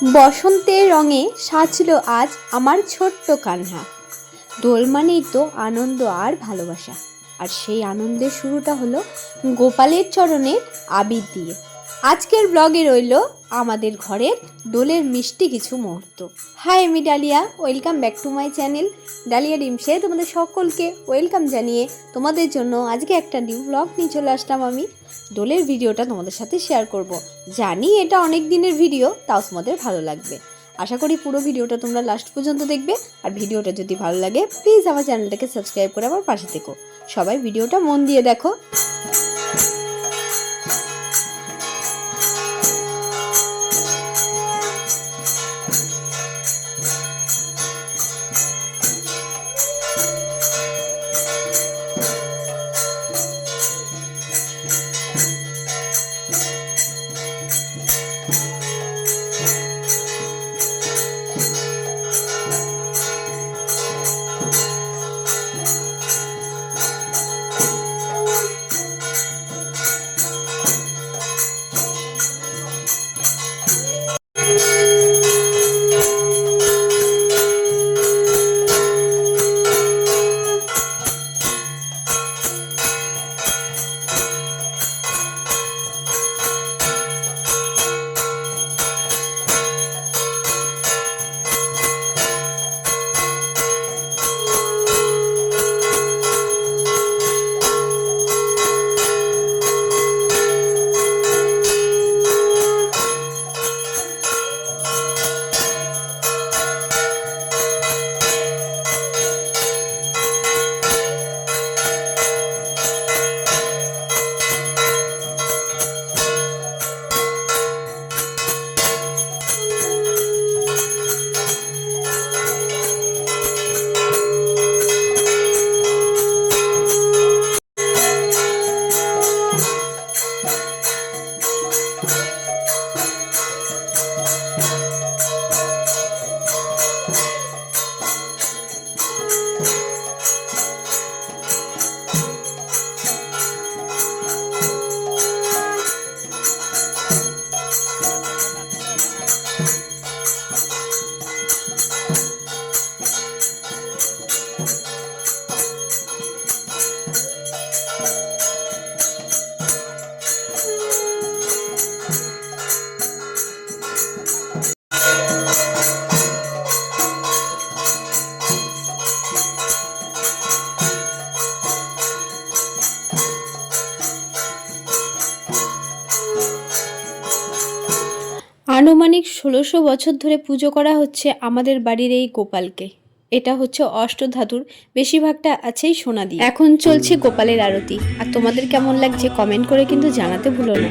বসন্তের রঙে সাজলো আজ আমার ছোট্ট কান্না। দোল মানেই তো আনন্দ আর ভালোবাসা, আর সেই আনন্দের শুরুটা হলো গোপালের চরণের আবির দিয়ে। আজকের ব্লগে রইল আমাদের ঘরের দোলের মিষ্টি কিছু মুহূর্ত। হাই, আমি Dalia, welcome back to my channel Dalia ডিমসে। তোমাদের সকলকে ওয়েলকাম জানিয়ে তোমাদের জন্য আজকে একটা নিউ ব্লগ নিয়ে চলে আসলাম। আমি দোলের ভিডিওটা তোমাদের সাথে শেয়ার করব। জানি এটা অনেক দিনের ভিডিও, তাও তোমাদের ভালো লাগবে। আশা করি পুরো ভিডিওটা তোমরা লাস্ট পর্যন্ত দেখবে। আর ভিডিওটা যদি ভালো লাগে প্লিজ আমার চ্যানেলটাকে সাবস্ক্রাইব করে আমার পাশে থেকো। সবাই ভিডিওটা মন দিয়ে দেখো। আনুমানিক ১৬০০ বছর ধরে পুজো করা হচ্ছে আমাদের বাড়ির এই গোপালকে। এটা হচ্ছে অষ্টধাতুর, বেশিরভাগটা আছেই সোনা দিয়ে। এখন চলছে গোপালের আরতি। আর তোমাদের কেমন লাগছে কমেন্ট করে কিন্তু জানাতে ভুলো না।